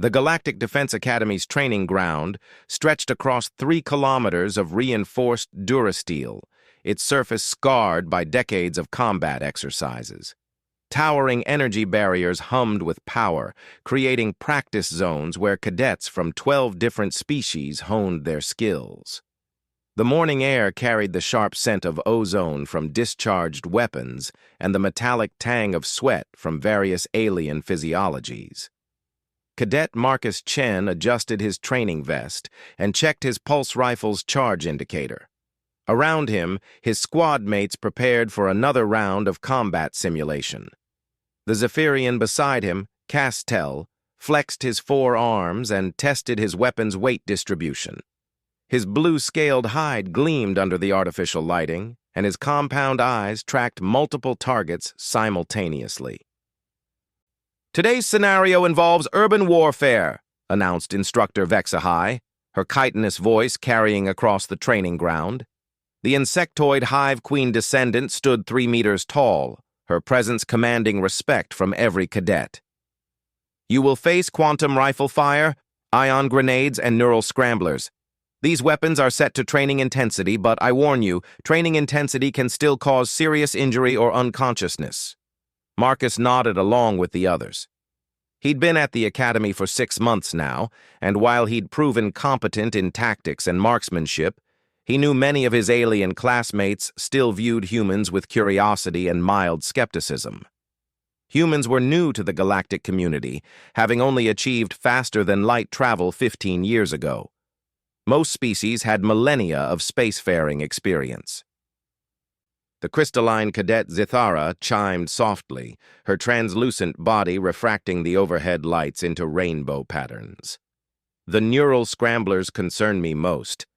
The Galactic Defense Academy's training ground stretched across 3 kilometers of reinforced durasteel, its surface scarred by decades of combat exercises. Towering energy barriers hummed with power, creating practice zones where cadets from 12 different species honed their skills. The morning air carried the sharp scent of ozone from discharged weapons and the metallic tang of sweat from various alien physiologies. Cadet Marcus Chen adjusted his training vest and checked his pulse rifle's charge indicator. Around him, his squad mates prepared for another round of combat simulation. The Zephyrian beside him, Castel, flexed his 4 arms and tested his weapon's weight distribution. His blue-scaled hide gleamed under the artificial lighting, and his compound eyes tracked multiple targets simultaneously. "Today's scenario involves urban warfare," announced Instructor Vexahai, her chitinous voice carrying across the training ground. The insectoid hive queen descendant stood 3 meters tall, her presence commanding respect from every cadet. "You will face quantum rifle fire, ion grenades, and neural scramblers. These weapons are set to training intensity, but I warn you, training intensity can still cause serious injury or unconsciousness." Marcus nodded along with the others. He'd been at the academy for 6 months now, and while he'd proven competent in tactics and marksmanship, he knew many of his alien classmates still viewed humans with curiosity and mild skepticism. Humans were new to the galactic community, having only achieved faster-than-light travel 15 years ago. Most species had millennia of spacefaring experience. The crystalline cadet Zithara chimed softly, her translucent body refracting the overhead lights into rainbow patterns. "The neural scramblers concern me most.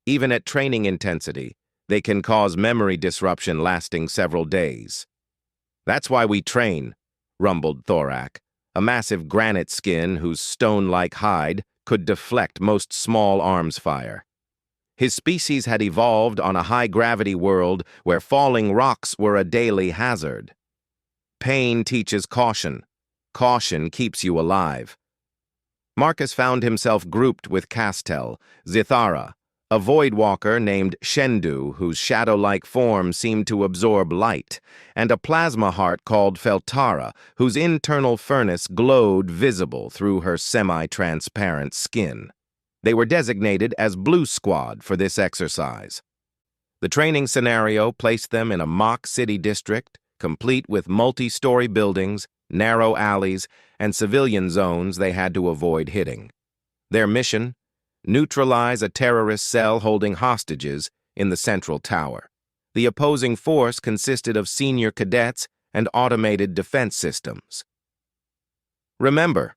Even at training intensity, they can cause memory disruption lasting several days." "That's why we train," rumbled Thorak, a massive granite skin whose stone-like hide could deflect most small arms fire. His species had evolved on a high-gravity world where falling rocks were a daily hazard. Pain teaches caution. Caution keeps you alive. Marcus found himself grouped with Castel, Zithara, a voidwalker named Shendu whose shadow-like form seemed to absorb light, and a plasma heart called Feltara whose internal furnace glowed visible through her semi-transparent skin. They were designated as Blue Squad for this exercise. The training scenario placed them in a mock city district, complete with multi-story buildings, narrow alleys, and civilian zones they had to avoid hitting. Their mission? Neutralize a terrorist cell holding hostages in the central tower. The opposing force consisted of senior cadets and automated defense systems. "Remember,"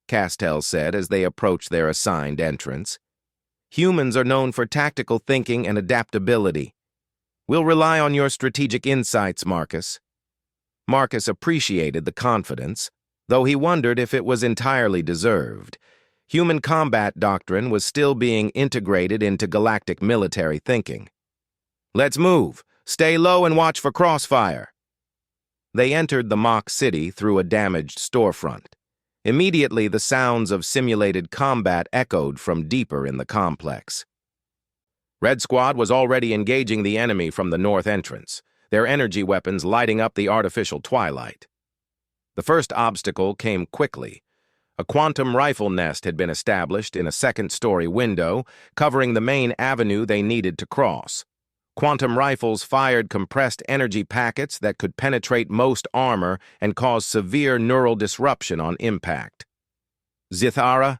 Castel said as they approached their assigned entrance, "humans are known for tactical thinking and adaptability. We'll rely on your strategic insights, Marcus." Marcus appreciated the confidence, though he wondered if it was entirely deserved. Human combat doctrine was still being integrated into galactic military thinking. "Let's move. Stay low and watch for crossfire." They entered the mock city through a damaged storefront. Immediately, the sounds of simulated combat echoed from deeper in the complex. Red Squad was already engaging the enemy from the north entrance, their energy weapons lighting up the artificial twilight. The first obstacle came quickly. A quantum rifle nest had been established in a second-story window, covering the main avenue they needed to cross. Quantum rifles fired compressed energy packets that could penetrate most armor and cause severe neural disruption on impact. "Zithara,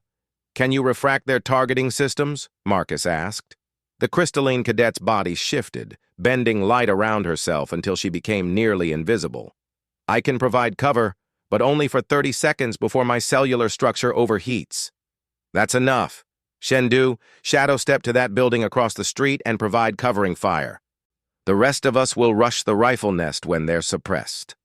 can you refract their targeting systems?" Marcus asked. The crystalline cadet's body shifted, bending light around herself until she became nearly invisible. "I can provide cover, but only for 30 seconds before my cellular structure overheats." "That's enough. Shendu, shadow step to that building across the street and provide covering fire. The rest of us will rush the rifle nest when they're suppressed."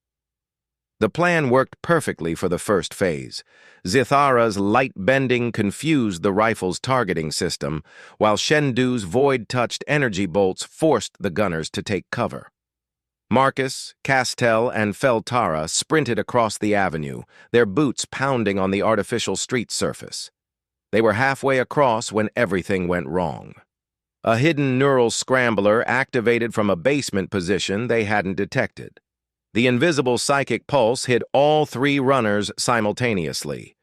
The plan worked perfectly for the first phase. Zithara's light bending confused the rifle's targeting system, while Shendu's void-touched energy bolts forced the gunners to take cover. Marcus, Castell, and Feltara sprinted across the avenue, their boots pounding on the artificial street surface. They were halfway across when everything went wrong. A hidden neural scrambler activated from a basement position they hadn't detected. The invisible psychic pulse hit all three runners simultaneously.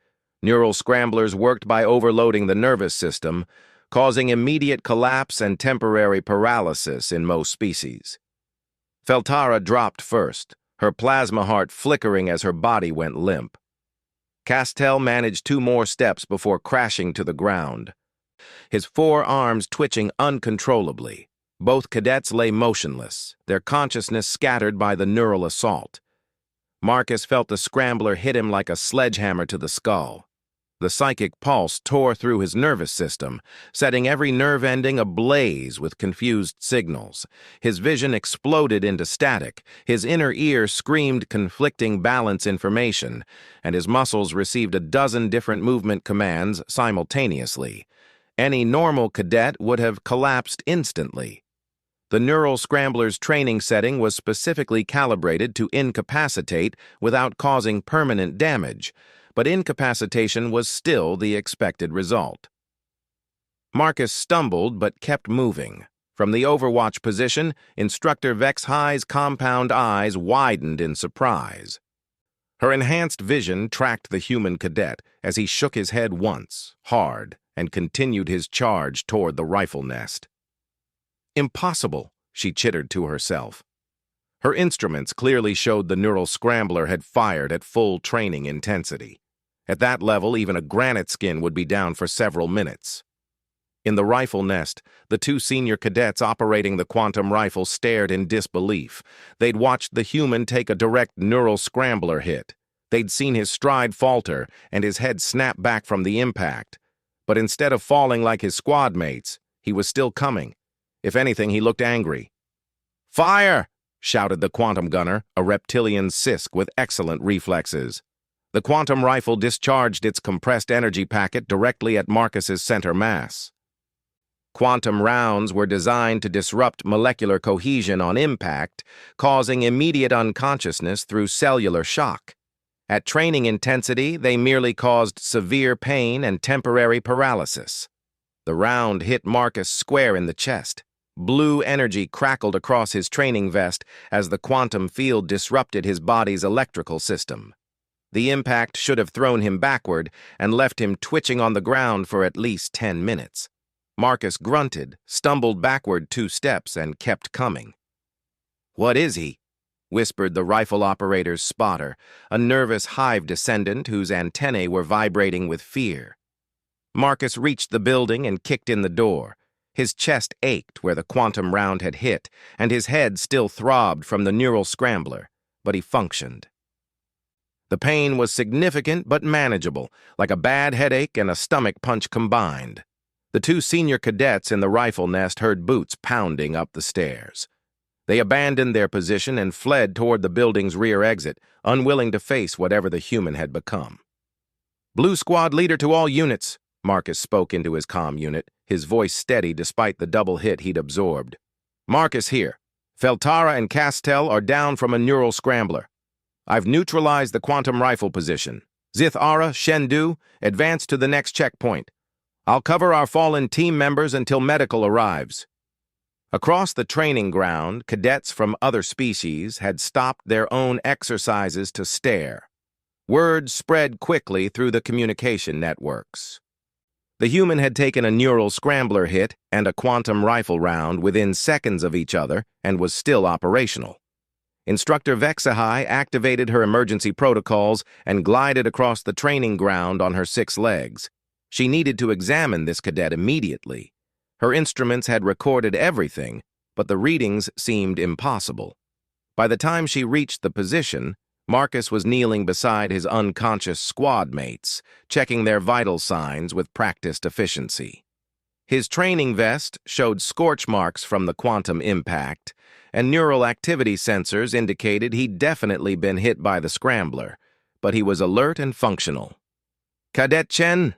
Neural scramblers worked by overloading the nervous system, causing immediate collapse and temporary paralysis in most species. Feltara dropped first, her plasma heart flickering as her body went limp. Castell managed 2 more steps before crashing to the ground, his forearms twitching uncontrollably. Both cadets lay motionless, their consciousness scattered by the neural assault. Marcus felt the scrambler hit him like a sledgehammer to the skull. The psychic pulse tore through his nervous system, setting every nerve ending ablaze with confused signals. His vision exploded into static, his inner ear screamed conflicting balance information, and his muscles received a dozen different movement commands simultaneously. Any normal cadet would have collapsed instantly. The neural scrambler's training setting was specifically calibrated to incapacitate without causing permanent damage, but incapacitation was still the expected result. Marcus stumbled but kept moving. From the Overwatch position, Instructor Vex High's compound eyes widened in surprise. Her enhanced vision tracked the human cadet as he shook his head once, hard, and continued his charge toward the rifle nest. Impossible, she chittered to herself. Her instruments clearly showed the neural scrambler had fired at full training intensity. At that level, even a granite skin would be down for several minutes. In the rifle nest, the 2 senior cadets operating the quantum rifle stared in disbelief. They'd watched the human take a direct neural scrambler hit. They'd seen his stride falter and his head snap back from the impact. But instead of falling like his squad mates, he was still coming. If anything, he looked angry. "Fire!" shouted the quantum gunner, a reptilian Sisk with excellent reflexes. The quantum rifle discharged its compressed energy packet directly at Marcus's center mass. Quantum rounds were designed to disrupt molecular cohesion on impact, causing immediate unconsciousness through cellular shock. At training intensity, they merely caused severe pain and temporary paralysis. The round hit Marcus square in the chest. Blue energy crackled across his training vest as the quantum field disrupted his body's electrical system. The impact should have thrown him backward and left him twitching on the ground for at least 10 minutes. Marcus grunted, stumbled backward 2 steps, and kept coming. "What is he?" whispered the rifle operator's spotter, a nervous hive descendant whose antennae were vibrating with fear. Marcus reached the building and kicked in the door. His chest ached where the quantum round had hit, and his head still throbbed from the neural scrambler, but he functioned. The pain was significant but manageable, like a bad headache and a stomach punch combined. The 2 senior cadets in the rifle nest heard boots pounding up the stairs. They abandoned their position and fled toward the building's rear exit, unwilling to face whatever the human had become. "Blue Squad leader to all units," Marcus spoke into his comm unit, his voice steady despite the double hit he'd absorbed. "Marcus here. Feltara and Castell are down from a neural scrambler. I've neutralized the quantum rifle position. Zith Ara, Shendu, advance to the next checkpoint. I'll cover our fallen team members until medical arrives." Across the training ground, cadets from other species had stopped their own exercises to stare. Word spread quickly through the communication networks. The human had taken a neural scrambler hit and a quantum rifle round within seconds of each other and was still operational. Instructor Vexahai activated her emergency protocols and glided across the training ground on her 6 legs. She needed to examine this cadet immediately. Her instruments had recorded everything, but the readings seemed impossible. By the time she reached the position, Marcus was kneeling beside his unconscious squad mates, checking their vital signs with practiced efficiency. His training vest showed scorch marks from the quantum impact, and neural activity sensors indicated he'd definitely been hit by the scrambler, but he was alert and functional. "Cadet Chen,"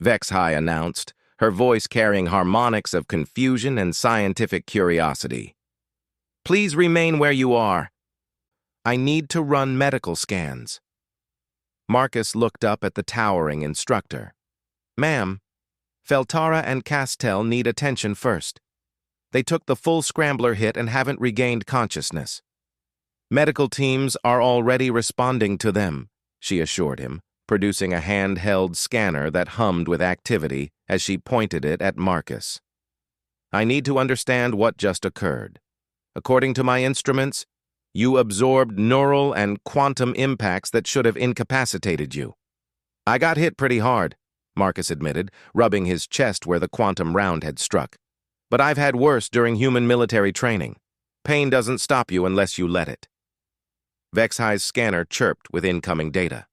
Vexhai announced, her voice carrying harmonics of confusion and scientific curiosity. Please remain where you are. I need to run medical scans. Marcus looked up at the towering instructor. Ma'am, Feltara and Castell need attention first. They took the full scrambler hit and haven't regained consciousness. Medical teams are already responding to them, she assured him, producing a handheld scanner that hummed with activity as she pointed it at Marcus. I need to understand what just occurred. According to my instruments, you absorbed neural and quantum impacts that should have incapacitated you. I got hit pretty hard, Marcus admitted, rubbing his chest where the quantum round had struck. But I've had worse during human military training. Pain doesn't stop you unless you let it. Vexhi's scanner chirped with incoming data.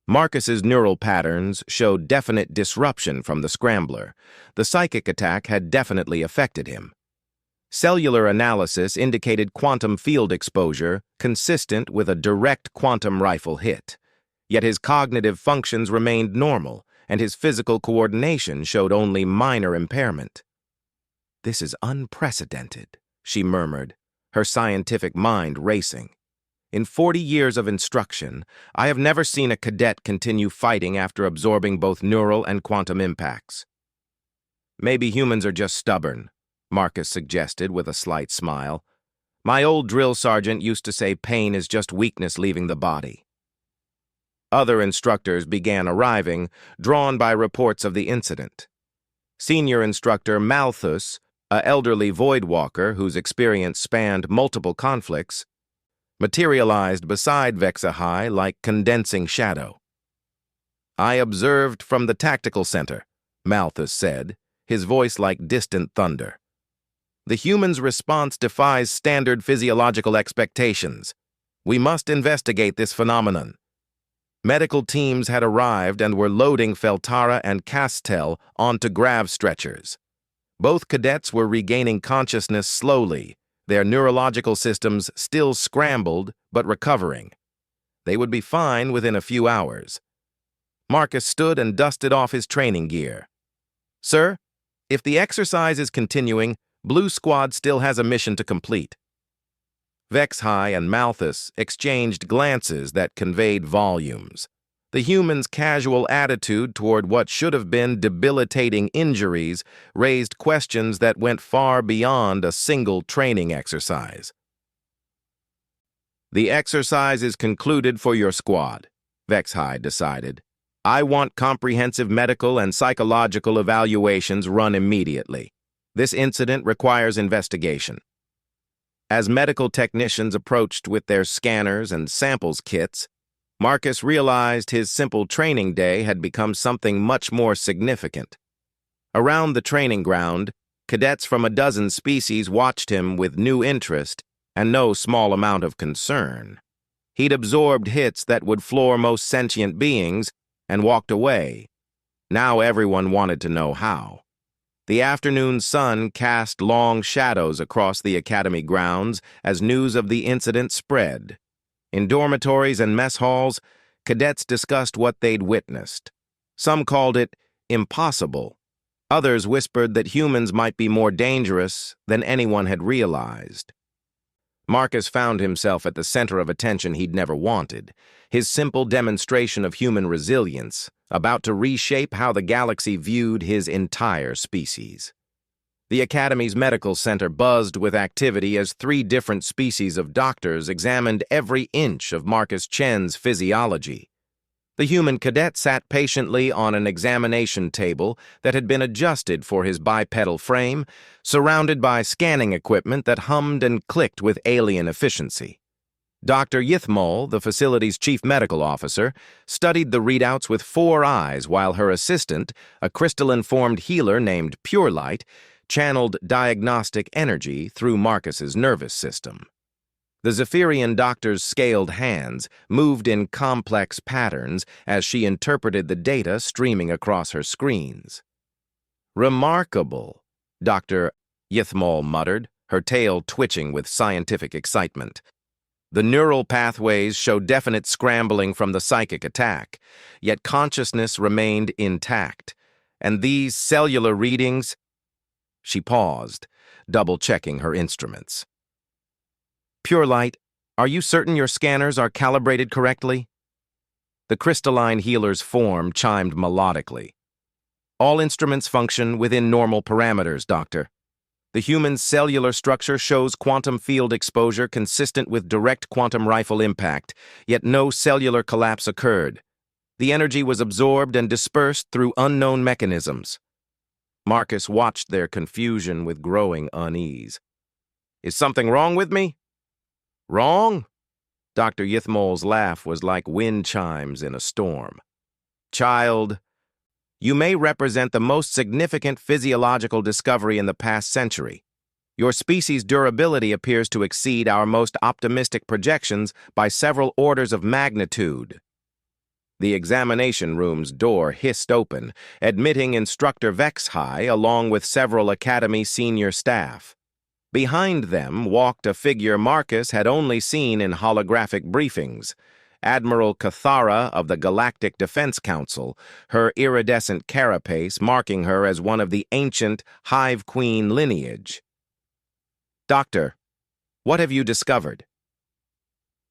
Marcus's neural patterns showed definite disruption from the scrambler. The psychic attack had definitely affected him. Cellular analysis indicated quantum field exposure consistent with a direct quantum rifle hit. Yet his cognitive functions remained normal, and his physical coordination showed only minor impairment. This is unprecedented, she murmured, her scientific mind racing. In 40 years of instruction, I have never seen a cadet continue fighting after absorbing both neural and quantum impacts. Maybe humans are just stubborn, Marcus suggested with a slight smile. My old drill sergeant used to say pain is just weakness leaving the body. Other instructors began arriving, drawn by reports of the incident. Senior instructor Malthus, an elderly void walker whose experience spanned multiple conflicts, materialized beside Vexhi like condensing shadow. I observed from the tactical center, Malthus said, his voice like distant thunder. The human's response defies standard physiological expectations. We must investigate this phenomenon. Medical teams had arrived and were loading Feltara and Castell onto grav stretchers. Both cadets were regaining consciousness slowly, their neurological systems still scrambled but recovering. They would be fine within a few hours. Marcus stood and dusted off his training gear. Sir, if the exercise is continuing, Blue Squad still has a mission to complete. Vexhi and Malthus exchanged glances that conveyed volumes. The human's casual attitude toward what should have been debilitating injuries raised questions that went far beyond a single training exercise. The exercise is concluded for your squad, Vexhi decided. I want comprehensive medical and psychological evaluations run immediately. This incident requires investigation. As medical technicians approached with their scanners and samples kits, Marcus realized his simple training day had become something much more significant. Around the training ground, cadets from a dozen species watched him with new interest and no small amount of concern. He'd absorbed hits that would floor most sentient beings and walked away. Now everyone wanted to know how. The afternoon sun cast long shadows across the academy grounds as news of the incident spread. In dormitories and mess halls, cadets discussed what they'd witnessed. Some called it impossible. Others whispered that humans might be more dangerous than anyone had realized. Marcus found himself at the center of attention he'd never wanted, his simple demonstration of human resilience, about to reshape how the galaxy viewed his entire species. The Academy's medical center buzzed with activity as 3 different species of doctors examined every inch of Marcus Chen's physiology. The human cadet sat patiently on an examination table that had been adjusted for his bipedal frame, surrounded by scanning equipment that hummed and clicked with alien efficiency. Dr. Yithmol, the facility's chief medical officer, studied the readouts with 4 eyes while her assistant, a crystalline-formed healer named Pure Light, channeled diagnostic energy through Marcus's nervous system. The Zephyrian doctor's scaled hands moved in complex patterns as she interpreted the data streaming across her screens. Remarkable, Dr. Yithmol muttered, her tail twitching with scientific excitement. The neural pathways showed definite scrambling from the psychic attack, yet consciousness remained intact. And these cellular readings... She paused, double-checking her instruments. Pure Light, are you certain your scanners are calibrated correctly? The crystalline healer's form chimed melodically. All instruments function within normal parameters, Doctor. The human's cellular structure shows quantum field exposure consistent with direct quantum rifle impact, yet no cellular collapse occurred. The energy was absorbed and dispersed through unknown mechanisms. Marcus watched their confusion with growing unease. Is something wrong with me? Wrong? Dr. Yithmol's laugh was like wind chimes in a storm. Child, you may represent the most significant physiological discovery in the past century. Your species' durability appears to exceed our most optimistic projections by several orders of magnitude. The examination room's door hissed open, admitting Instructor Vexhai along with several Academy senior staff. Behind them walked a figure Marcus had only seen in holographic briefings, Admiral Cathara of the Galactic Defense Council, her iridescent carapace marking her as one of the ancient Hive Queen lineage. Doctor, what have you discovered?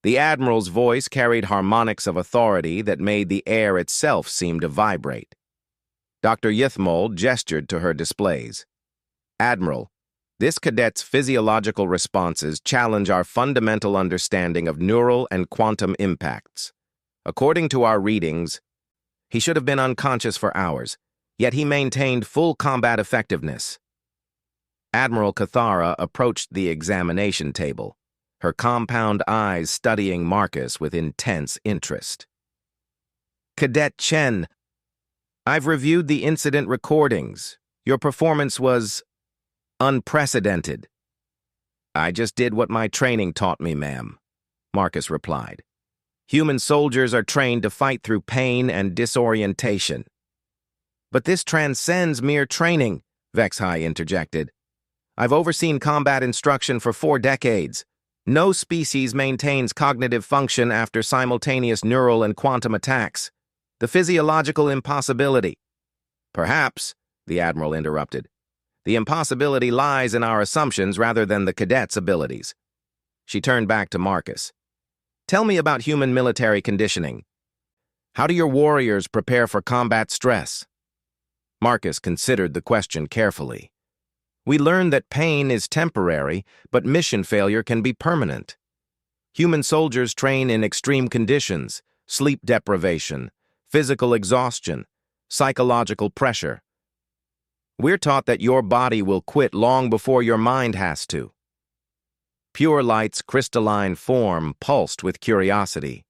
The Admiral's voice carried harmonics of authority that made the air itself seem to vibrate. Dr. Yithmol gestured to her displays. Admiral, this cadet's physiological responses challenge our fundamental understanding of neural and quantum impacts. According to our readings, he should have been unconscious for hours, yet he maintained full combat effectiveness. Admiral Cathara approached the examination table, her compound eyes studying Marcus with intense interest. Cadet Chen, I've reviewed the incident recordings. Your performance was unprecedented. I just did what my training taught me, ma'am, Marcus replied. Human soldiers are trained to fight through pain and disorientation. But this transcends mere training, Vexhai interjected. I've overseen combat instruction for 4 decades. No species maintains cognitive function after simultaneous neural and quantum attacks. The physiological impossibility. Perhaps, the Admiral interrupted. The impossibility lies in our assumptions rather than the cadet's abilities. She turned back to Marcus. Tell me about human military conditioning. How do your warriors prepare for combat stress? Marcus considered the question carefully. We learned that pain is temporary, but mission failure can be permanent. Human soldiers train in extreme conditions, sleep deprivation, physical exhaustion, psychological pressure. We're taught that your body will quit long before your mind has to. Pure Light's crystalline form pulsed with curiosity.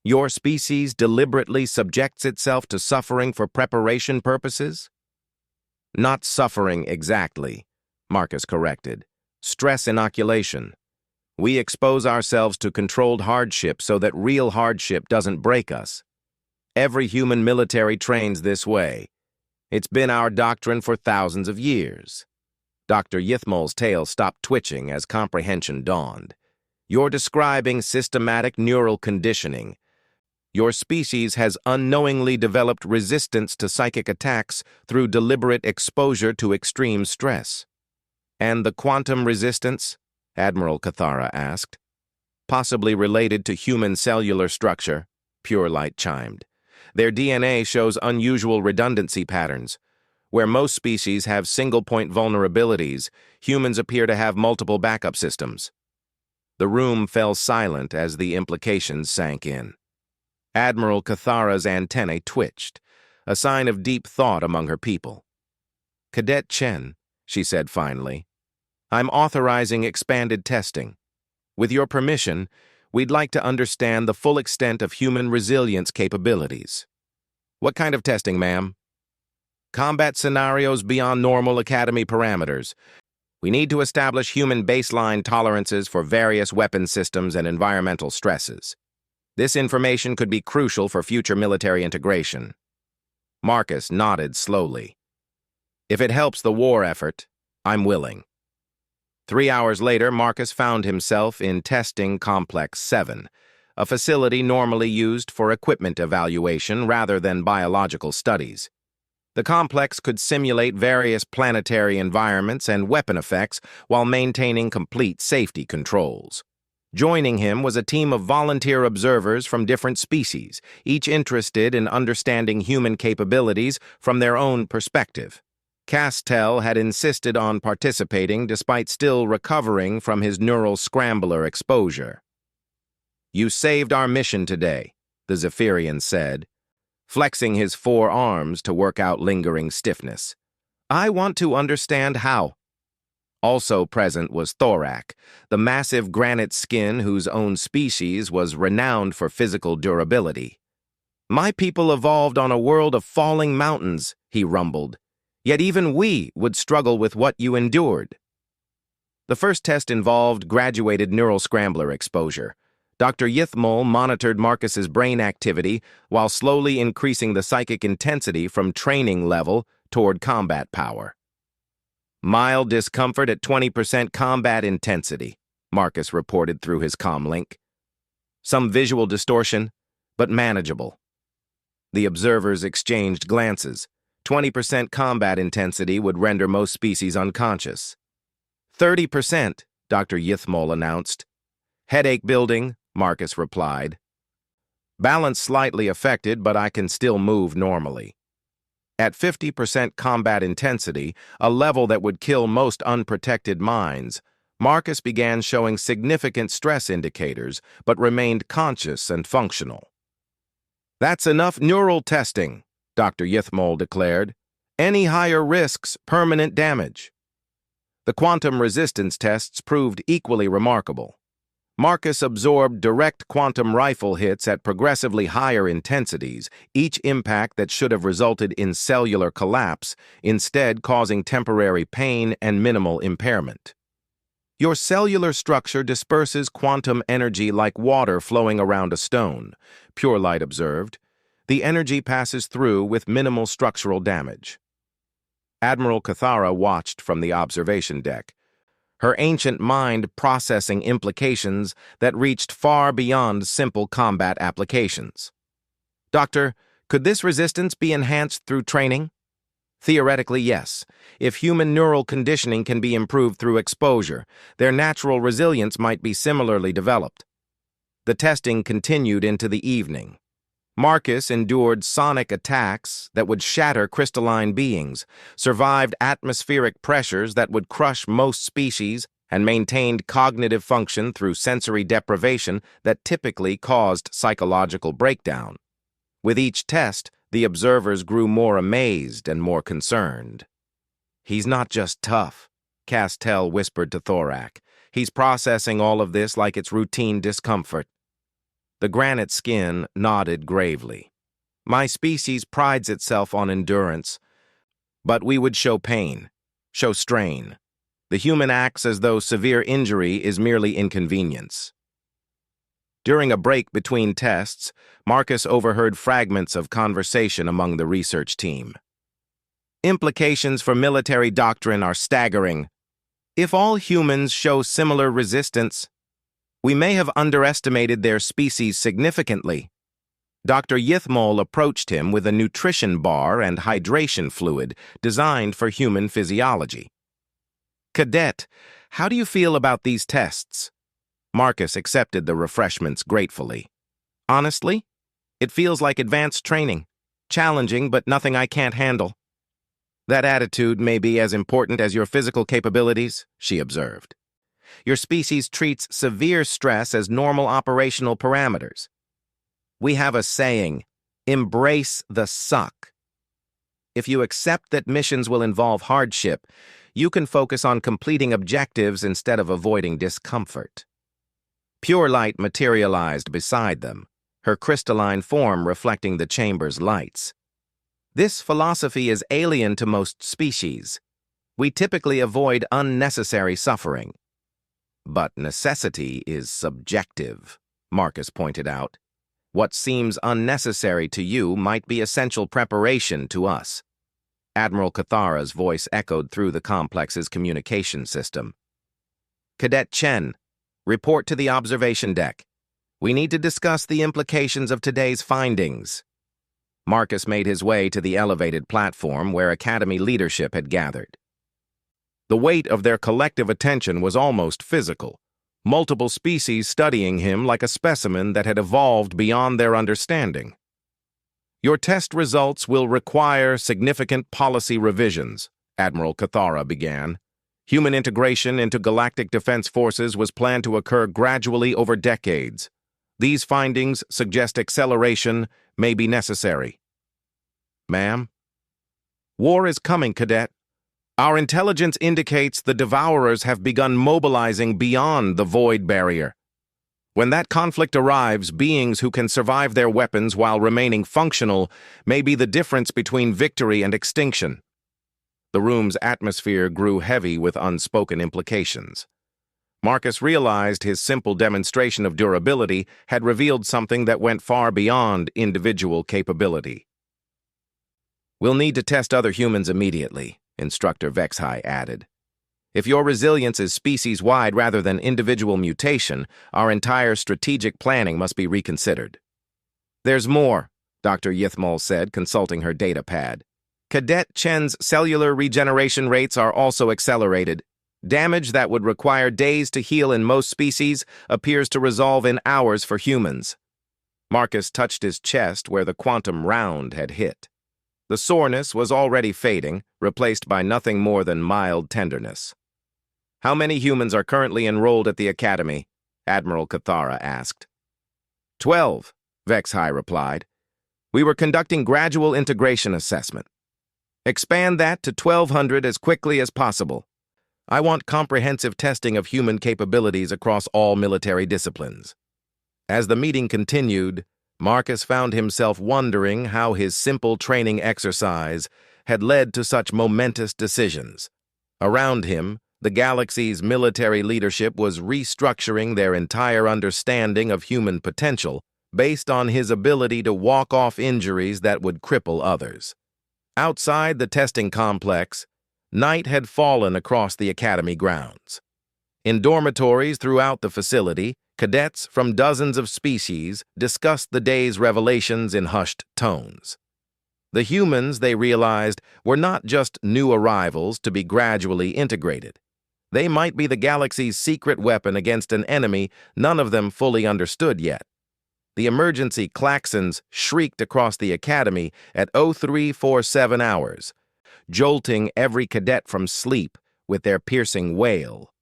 Your species deliberately subjects itself to suffering for preparation purposes? Not suffering exactly, Marcus corrected. Stress inoculation. We expose ourselves to controlled hardship so that real hardship doesn't break us. Every human military trains this way. It's been our doctrine for thousands of years. Dr. Yithmol's tail stopped twitching as comprehension dawned. You're describing systematic neural conditioning. Your species has unknowingly developed resistance to psychic attacks through deliberate exposure to extreme stress. And the quantum resistance? Admiral Cathara asked. Possibly related to human cellular structure, Pure Light chimed. Their DNA shows unusual redundancy patterns. Where most species have single-point vulnerabilities, humans appear to have multiple backup systems. The room fell silent as the implications sank in. Admiral Cathara's antennae twitched, a sign of deep thought among her people. Cadet Chen, she said finally, I'm authorizing expanded testing. With your permission, we'd like to understand the full extent of human resilience capabilities. What kind of testing, ma'am? Combat scenarios beyond normal Academy parameters. We need to establish human baseline tolerances for various weapon systems and environmental stresses. This information could be crucial for future military integration. Marcus nodded slowly. If it helps the war effort, I'm willing. 3 hours later, Marcus found himself in Testing Complex 7, a facility normally used for equipment evaluation rather than biological studies. The complex could simulate various planetary environments and weapon effects while maintaining complete safety controls. Joining him was a team of volunteer observers from different species, each interested in understanding human capabilities from their own perspective. Castell had insisted on participating despite still recovering from his neural scrambler exposure. "You saved our mission today," the Zephyrian said, flexing his 4 arms to work out lingering stiffness. "I want to understand how." Also present was Thorak, the massive granite skin whose own species was renowned for physical durability. "My people evolved on a world of falling mountains," he rumbled. "Yet even we would struggle with what you endured." The first test involved graduated neural scrambler exposure. Dr. Yithmol monitored Marcus's brain activity while slowly increasing the psychic intensity from training level toward combat power. "Mild discomfort at 20% combat intensity," Marcus reported through his comlink. "Some visual distortion, but manageable." The observers exchanged glances. 20% combat intensity would render most species unconscious. 30%, Dr. Yithmol announced. "Headache building," Marcus replied. "Balance slightly affected, but I can still move normally." At 50% combat intensity, a level that would kill most unprotected minds, Marcus began showing significant stress indicators, but remained conscious and functional. "That's enough neural testing," Dr. Yithmol declared. "Any higher risks permanent damage." The quantum resistance tests proved equally remarkable. Marcus absorbed direct quantum rifle hits at progressively higher intensities, each impact that should have resulted in cellular collapse, instead causing temporary pain and minimal impairment. "Your cellular structure disperses quantum energy like water flowing around a stone," Pure Light observed. "The energy passes through with minimal structural damage." Admiral Cathara watched from the observation deck, her ancient mind processing implications that reached far beyond simple combat applications. "Doctor, could this resistance be enhanced through training?" "Theoretically, yes. If human neural conditioning can be improved through exposure, their natural resilience might be similarly developed." The testing continued into the evening. Marcus endured sonic attacks that would shatter crystalline beings, survived atmospheric pressures that would crush most species, and maintained cognitive function through sensory deprivation that typically caused psychological breakdown. With each test, the observers grew more amazed and more concerned. "He's not just tough," Castell whispered to Thorak. "He's processing all of this like it's routine discomfort." The granite skin nodded gravely. "My species prides itself on endurance, but we would show pain, show strain. The human acts as though severe injury is merely inconvenience." During a break between tests, Marcus overheard fragments of conversation among the research team. "Implications for military doctrine are staggering. If all humans show similar resistance, we may have underestimated their species significantly." Dr. Yithmol approached him with a nutrition bar and hydration fluid designed for human physiology. "Cadet, how do you feel about these tests?" Marcus accepted the refreshments gratefully. "Honestly, it feels like advanced training. Challenging, but nothing I can't handle." "That attitude may be as important as your physical capabilities," she observed. "Your species treats severe stress as normal operational parameters. We have a saying, embrace the suck. If you accept that missions will involve hardship, you can focus on completing objectives instead of avoiding discomfort." Pure Light materialized beside them, her crystalline form reflecting the chamber's lights. "This philosophy is alien to most species. We typically avoid unnecessary suffering." "But necessity is subjective," Marcus pointed out. "What seems unnecessary to you might be essential preparation to us." Admiral Cathara's voice echoed through the complex's communication system. "Cadet Chen, report to the observation deck. We need to discuss the implications of today's findings." Marcus made his way to the elevated platform where Academy leadership had gathered. The weight of their collective attention was almost physical. multiple species studying him like a specimen that had evolved beyond their understanding. Your test results will require significant policy revisions, Admiral Cathara began. Human integration into galactic defense forces was planned to occur gradually over decades. These findings suggest acceleration may be necessary. Ma'am? War is coming, Cadet. Our intelligence indicates the Devourers have begun mobilizing beyond the void barrier. When that conflict arrives, beings who can survive their weapons while remaining functional may be the difference between victory and extinction. The room's atmosphere grew heavy with unspoken implications. Marcus realized his simple demonstration of durability had revealed something that went far beyond individual capability. We'll need to test other humans immediately, Instructor Vexhai added. If your resilience is species-wide rather than individual mutation, our entire strategic planning must be reconsidered. There's more, Dr. Yithmal said, consulting her data pad. Cadet Chen's cellular regeneration rates are also accelerated. Damage that would require days to heal in most species appears to resolve in hours for humans. Marcus touched his chest where the quantum round had hit. The soreness was already fading, replaced by nothing more than mild tenderness. How many humans are currently enrolled at the Academy? Admiral Cathara asked. 12, Vexhai replied. We were conducting gradual integration assessment. Expand that to 1,200 as quickly as possible. I want comprehensive testing of human capabilities across all military disciplines. As the meeting continued, Marcus found himself wondering how his simple training exercise had led to such momentous decisions. Around him, the galaxy's military leadership was restructuring their entire understanding of human potential based on his ability to walk off injuries that would cripple others. Outside the testing complex, night had fallen across the Academy grounds. In dormitories throughout the facility, cadets from dozens of species discussed the day's revelations in hushed tones. The humans, they realized, were not just new arrivals to be gradually integrated. They might be the galaxy's secret weapon against an enemy none of them fully understood yet. The emergency klaxons shrieked across the Academy at 0347 hours, jolting every cadet from sleep with their piercing wail.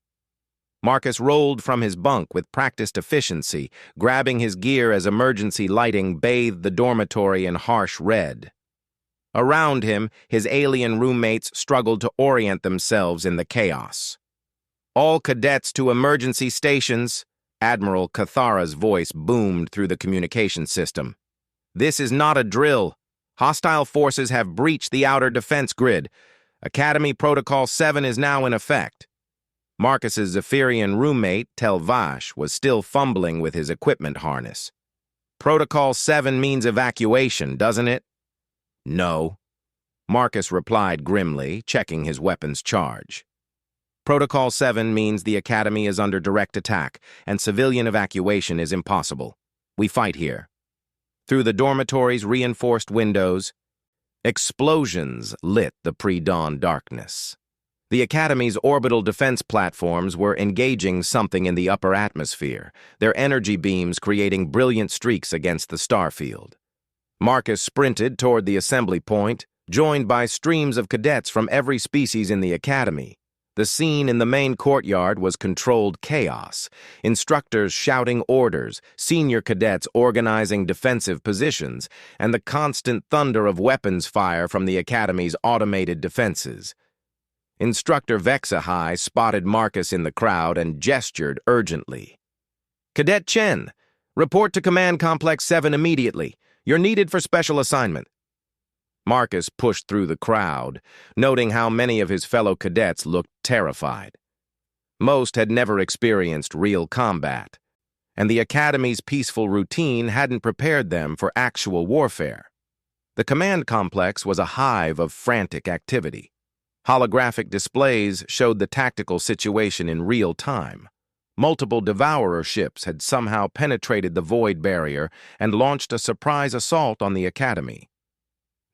Marcus rolled from his bunk with practiced efficiency, grabbing his gear as emergency lighting bathed the dormitory in harsh red. Around him, his alien roommates struggled to orient themselves in the chaos. All cadets to emergency stations, Admiral Cathara's voice boomed through the communication system. This is not a drill. Hostile forces have breached the outer defense grid. Academy Protocol 7 is now in effect. Marcus's Zephyrian roommate, Tel Vash, was still fumbling with his equipment harness. Protocol 7 means evacuation, doesn't it? No. Marcus replied grimly, checking his weapon's charge. Protocol 7 means the Academy is under direct attack, and civilian evacuation is impossible. We fight here. Through the dormitory's reinforced windows, explosions lit the pre-dawn darkness. The Academy's orbital defense platforms were engaging something in the upper atmosphere, their energy beams creating brilliant streaks against the starfield. Marcus sprinted toward the assembly point, joined by streams of cadets from every species in the Academy. The scene in the main courtyard was controlled chaos, instructors shouting orders, senior cadets organizing defensive positions, and the constant thunder of weapons fire from the Academy's automated defenses. Instructor Vexahai spotted Marcus in the crowd and gestured urgently. Cadet Chen, report to Command Complex 7 immediately. You're needed for special assignment. Marcus pushed through the crowd, noting how many of his fellow cadets looked terrified. Most had never experienced real combat, and the Academy's peaceful routine hadn't prepared them for actual warfare. The command complex was a hive of frantic activity. Holographic displays showed the tactical situation in real time. Multiple Devourer ships had somehow penetrated the void barrier and launched a surprise assault on the Academy.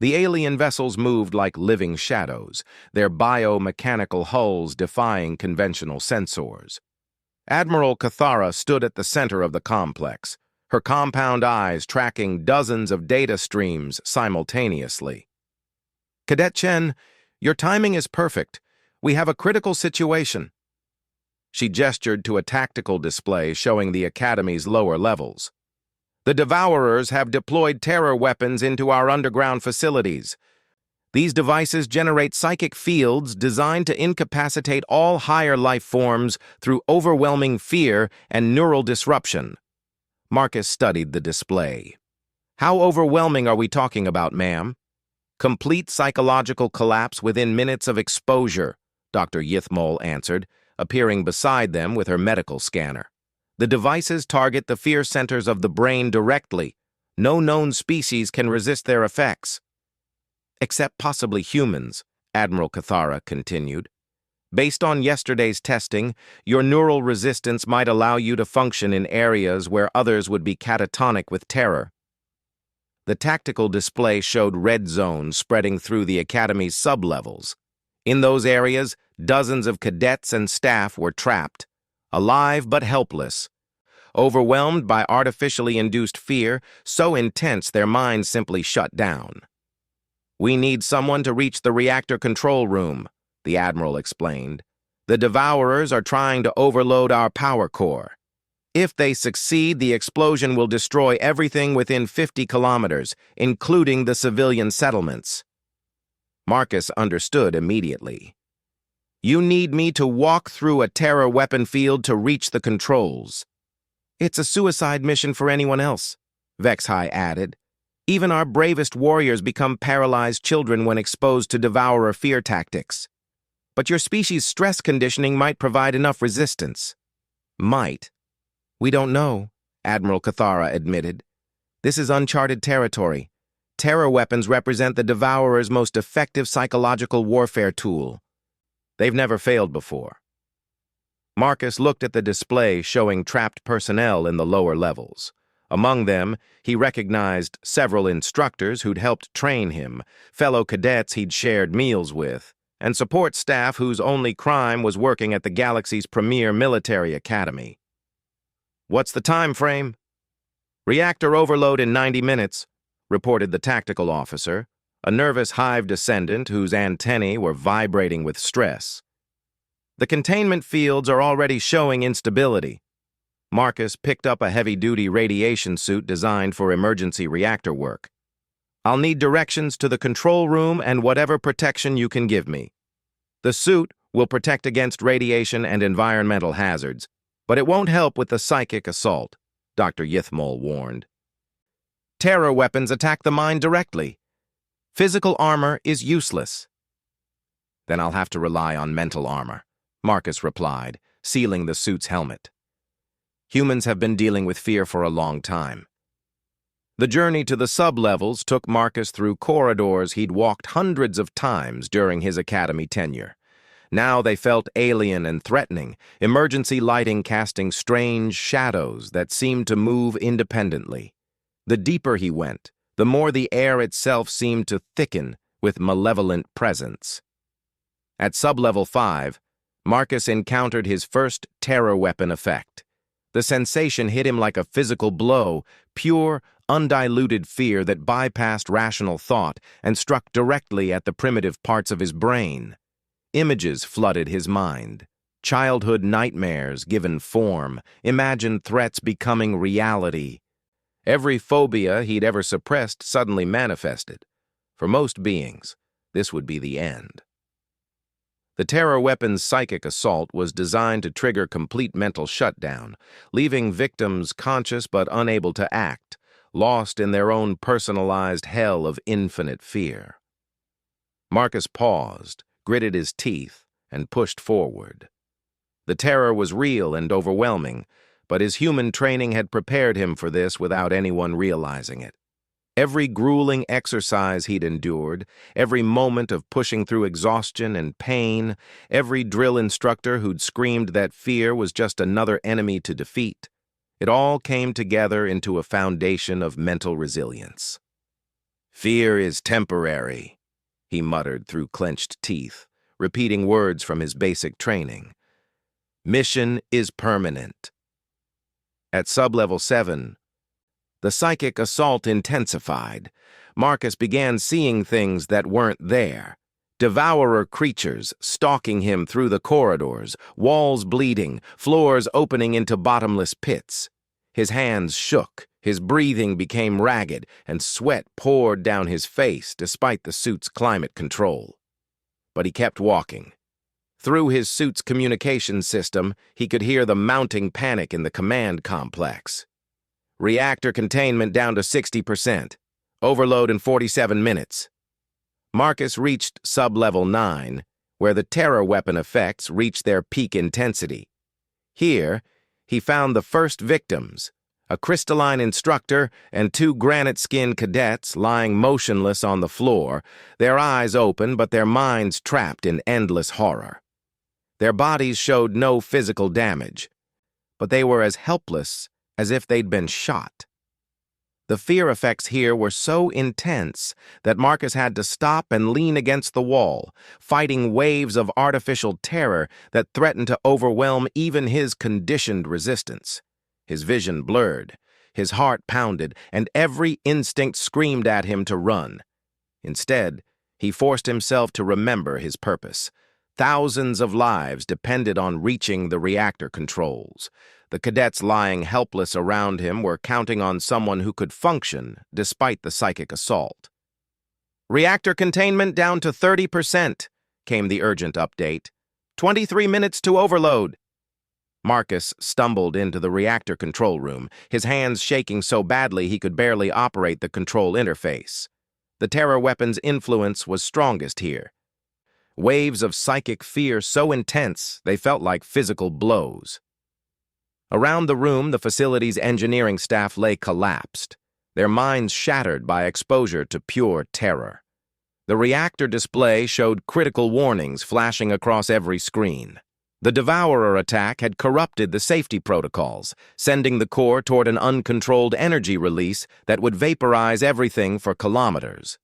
The alien vessels moved like living shadows, their biomechanical hulls defying conventional sensors. Admiral Cathara stood at the center of the complex, her compound eyes tracking dozens of data streams simultaneously. Cadet Chen, your timing is perfect. We have a critical situation. She gestured to a tactical display showing the Academy's lower levels. The Devourers have deployed terror weapons into our underground facilities. These devices generate psychic fields designed to incapacitate all higher life forms through overwhelming fear and neural disruption. Marcus studied the display. How overwhelming are we talking about, ma'am? Complete psychological collapse within minutes of exposure, Dr. Yithmol answered, appearing beside them with her medical scanner. The devices target the fear centers of the brain directly. No known species can resist their effects. Except possibly humans, Admiral Cathara continued. Based on yesterday's testing, your neural resistance might allow you to function in areas where others would be catatonic with terror. The tactical display showed red zones spreading through the Academy's sublevels. In those areas, dozens of cadets and staff were trapped, alive but helpless, overwhelmed by artificially induced fear so intense their minds simply shut down. We need someone to reach the reactor control room, the Admiral explained. The Devourers are trying to overload our power core. If they succeed, the explosion will destroy everything within 50 kilometers, including the civilian settlements. Marcus understood immediately. You need me to walk through a terror weapon field to reach the controls. It's a suicide mission for anyone else, Vexhai added. Even our bravest warriors become paralyzed children when exposed to devourer fear tactics. But your species' stress conditioning might provide enough resistance. Might. We don't know, Admiral Cathara admitted. This is uncharted territory. Terror weapons represent the Devourer's most effective psychological warfare tool. They've never failed before. Marcus looked at the display showing trapped personnel in the lower levels. Among them, he recognized several instructors who'd helped train him, fellow cadets he'd shared meals with, and support staff whose only crime was working at the galaxy's premier military academy. What's the time frame? Reactor overload in 90 minutes, reported the tactical officer, a nervous hive descendant whose antennae were vibrating with stress. The containment fields are already showing instability. Marcus picked up a heavy-duty radiation suit designed for emergency reactor work. I'll need directions to the control room and whatever protection you can give me. The suit will protect against radiation and environmental hazards, but it won't help with the psychic assault, Dr. Yithmol warned. Terror weapons attack the mind directly. Physical armor is useless. Then I'll have to rely on mental armor, Marcus replied, sealing the suit's helmet. Humans have been dealing with fear for a long time. The journey to the sublevels took Marcus through corridors he'd walked hundreds of times during his academy tenure. Now they felt alien and threatening, emergency lighting casting strange shadows that seemed to move independently. The deeper he went, the more the air itself seemed to thicken with malevolent presence. At sublevel 5, Marcus encountered his first terror weapon effect. The sensation hit him like a physical blow, pure, undiluted fear that bypassed rational thought and struck directly at the primitive parts of his brain. Images flooded his mind. Childhood nightmares given form, imagined threats becoming reality. Every phobia he'd ever suppressed suddenly manifested. For most beings, this would be the end. The terror weapon's psychic assault was designed to trigger complete mental shutdown, leaving victims conscious but unable to act, lost in their own personalized hell of infinite fear. Marcus paused, gritted his teeth, and pushed forward. The terror was real and overwhelming, but his human training had prepared him for this without anyone realizing it. Every grueling exercise he'd endured, every moment of pushing through exhaustion and pain, every drill instructor who'd screamed that fear was just another enemy to defeat, it all came together into a foundation of mental resilience. Fear is temporary, he muttered through clenched teeth, repeating words from his basic training. Mission is permanent. At sublevel 7, the psychic assault intensified. Marcus began seeing things that weren't there. Devourer creatures stalking him through the corridors, walls bleeding, floors opening into bottomless pits. His hands shook, his breathing became ragged, and sweat poured down his face despite the suit's climate control. But he kept walking. Through his suit's communication system, he could hear the mounting panic in the command complex. Reactor containment down to 60%. Overload in 47 minutes. Marcus reached sub-level 9, where the terror weapon effects reached their peak intensity. Here, he found the first victims, a crystalline instructor and 2 granite-skinned cadets lying motionless on the floor, their eyes open but their minds trapped in endless horror. Their bodies showed no physical damage, but they were as helpless as if they'd been shot. The fear effects here were so intense that Marcus had to stop and lean against the wall, fighting waves of artificial terror that threatened to overwhelm even his conditioned resistance. His vision blurred, his heart pounded, and every instinct screamed at him to run. Instead, he forced himself to remember his purpose. Thousands of lives depended on reaching the reactor controls. The cadets lying helpless around him were counting on someone who could function despite the psychic assault. "Reactor containment down to 30%, came the urgent update. 23 minutes to overload. Marcus stumbled into the reactor control room, his hands shaking so badly he could barely operate the control interface. The terror weapon's influence was strongest here. Waves of psychic fear so intense they felt like physical blows. Around the room, the facility's engineering staff lay collapsed, their minds shattered by exposure to pure terror. The reactor display showed critical warnings flashing across every screen. The Devourer attack had corrupted the safety protocols, sending the core toward an uncontrolled energy release that would vaporize everything for kilometers.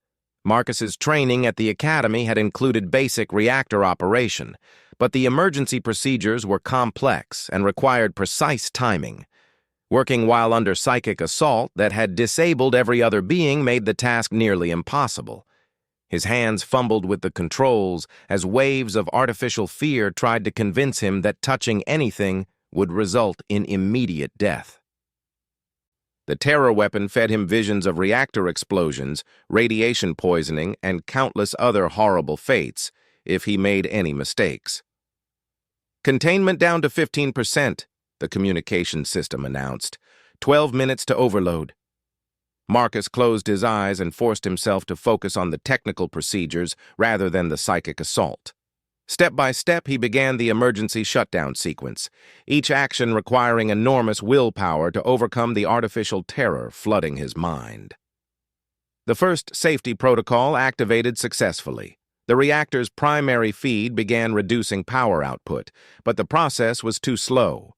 Marcus's training at the academy had included basic reactor operation, but the emergency procedures were complex and required precise timing. Working while under psychic assault that had disabled every other being made the task nearly impossible. His hands fumbled with the controls as waves of artificial fear tried to convince him that touching anything would result in immediate death. The terror weapon fed him visions of reactor explosions, radiation poisoning, and countless other horrible fates if he made any mistakes. "Containment down to 15%, the communication system announced. 12 minutes to overload. Marcus closed his eyes and forced himself to focus on the technical procedures rather than the psychic assault. Step by step, he began the emergency shutdown sequence, each action requiring enormous willpower to overcome the artificial terror flooding his mind. The first safety protocol activated successfully. The reactor's primary feed began reducing power output, but the process was too slow.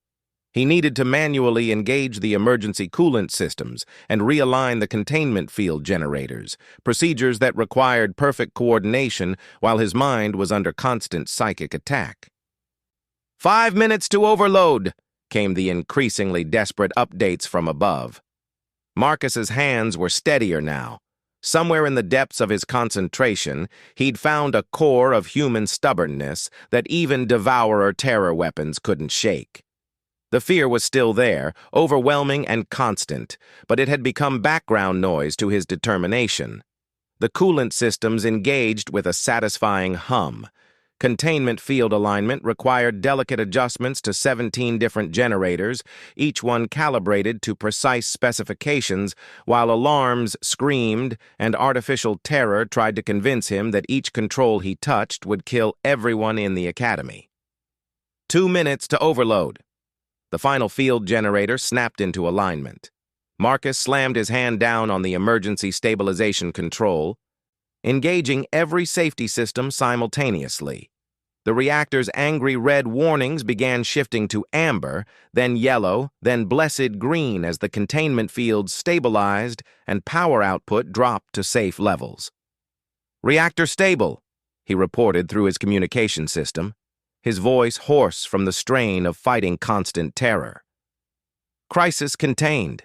He needed to manually engage the emergency coolant systems and realign the containment field generators, procedures that required perfect coordination while his mind was under constant psychic attack. 5 minutes to overload, came the increasingly desperate updates from above. Marcus's hands were steadier now. Somewhere in the depths of his concentration, he'd found a core of human stubbornness that even Devourer terror weapons couldn't shake. The fear was still there, overwhelming and constant, but it had become background noise to his determination. The coolant systems engaged with a satisfying hum. Containment field alignment required delicate adjustments to 17 different generators, each one calibrated to precise specifications, while alarms screamed and artificial terror tried to convince him that each control he touched would kill everyone in the academy. 2 minutes to overload. The final field generator snapped into alignment. Marcus slammed his hand down on the emergency stabilization control, engaging every safety system simultaneously. The reactor's angry red warnings began shifting to amber, then yellow, then blessed green as the containment fields stabilized and power output dropped to safe levels. "Reactor stable," he reported through his communication system. his voice hoarse from the strain of fighting constant terror. "Crisis contained."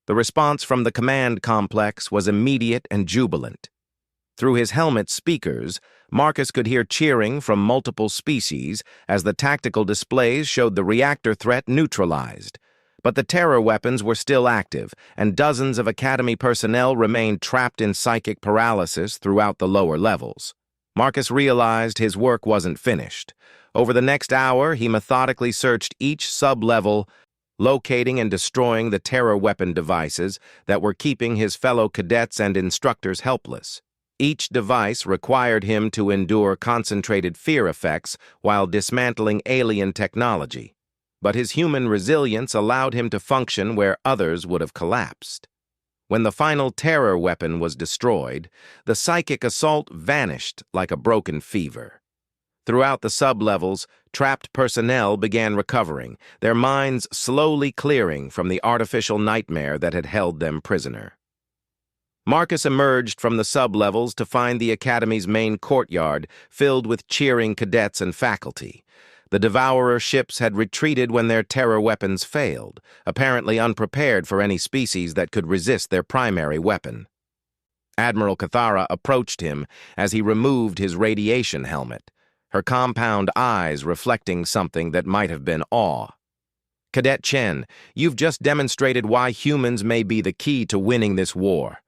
The response from the command complex was immediate and jubilant. Through his helmet speakers, Marcus could hear cheering from multiple species as the tactical displays showed the reactor threat neutralized. But the terror weapons were still active, and dozens of Academy personnel remained trapped in psychic paralysis throughout the lower levels. Marcus realized his work wasn't finished. Over the next hour, he methodically searched each sub-level, locating and destroying the terror weapon devices that were keeping his fellow cadets and instructors helpless. Each device required him to endure concentrated fear effects while dismantling alien technology, but his human resilience allowed him to function where others would have collapsed. When the final terror weapon was destroyed, the psychic assault vanished like a broken fever. Throughout the sub-levels, trapped personnel began recovering, their minds slowly clearing from the artificial nightmare that had held them prisoner. Marcus emerged from the sub-levels to find the Academy's main courtyard filled with cheering cadets and faculty. The Devourer ships had retreated when their terror weapons failed, apparently unprepared for any species that could resist their primary weapon. Admiral Cathara approached him as he removed his radiation helmet, her compound eyes reflecting something that might have been awe. "Cadet Chen, you've just demonstrated why humans may be the key to winning this war.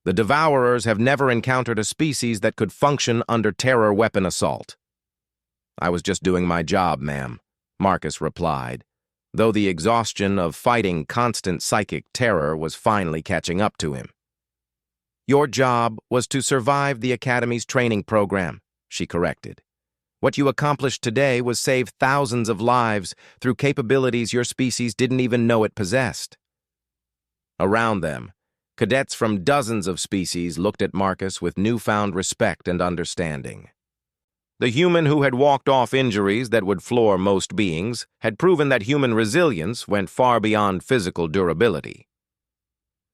The Devourers have never encountered a species that could function under terror weapon assault." "I was just doing my job, ma'am," Marcus replied, though the exhaustion of fighting constant psychic terror was finally catching up to him. "Your job was to survive the Academy's training program," she corrected. "What you accomplished today was save thousands of lives through capabilities your species didn't even know it possessed." Around them, cadets from dozens of species looked at Marcus with newfound respect and understanding. The human who had walked off injuries that would floor most beings had proven that human resilience went far beyond physical durability.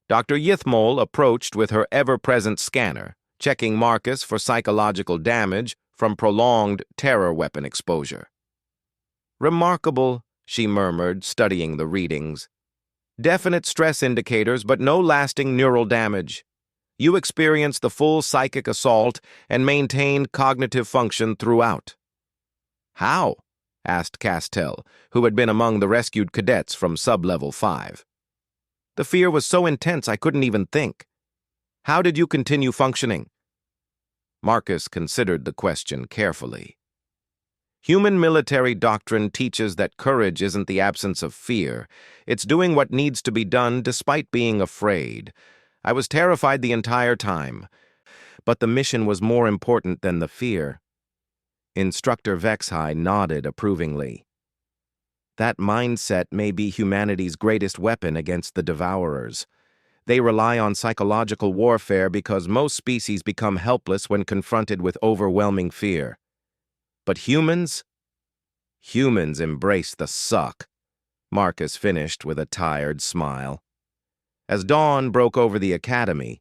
Dr. Yithmol approached with her ever-present scanner, checking Marcus for psychological damage from prolonged terror weapon exposure. "Remarkable," she murmured, studying the readings. "Definite stress indicators, but no lasting neural damage. You experienced the full psychic assault and maintained cognitive function throughout." "How?" asked Castell, who had been among the rescued cadets from sub-level 5. "The fear was so intense I couldn't even think. How did you continue functioning?" Marcus considered the question carefully. Human military doctrine teaches that courage isn't the absence of fear. It's doing what needs to be done despite being afraid. I was terrified the entire time, but the mission was more important than the fear. Instructor Vexhai nodded approvingly. That mindset may be humanity's greatest weapon against the Devourers. They rely on psychological warfare because most species become helpless when confronted with overwhelming fear. But humans? Humans embrace the suck, Marcus finished with a tired smile. As dawn broke over the Academy,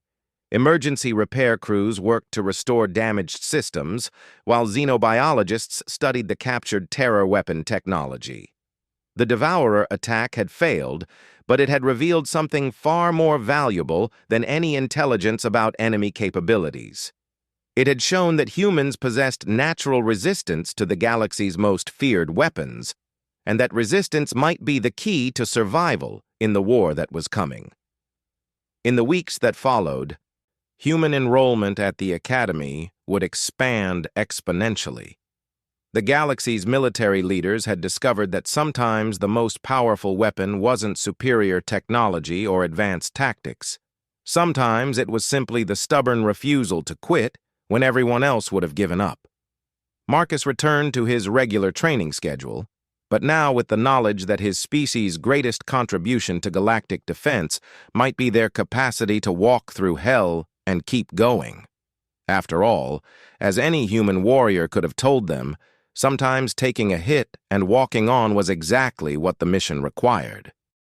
emergency repair crews worked to restore damaged systems, while xenobiologists studied the captured terror weapon technology. The Devourer attack had failed, but it had revealed something far more valuable than any intelligence about enemy capabilities. It had shown that humans possessed natural resistance to the galaxy's most feared weapons, and that resistance might be the key to survival in the war that was coming. In the weeks that followed, human enrollment at the Academy would expand exponentially. The galaxy's military leaders had discovered that sometimes the most powerful weapon wasn't superior technology or advanced tactics. Sometimes it was simply the stubborn refusal to quit when everyone else would have given up. Marcus returned to his regular training schedule, but now with the knowledge that his species' greatest contribution to galactic defense might be their capacity to walk through hell and keep going. After all, as any human warrior could have told them, sometimes taking a hit and walking on was exactly what the mission required.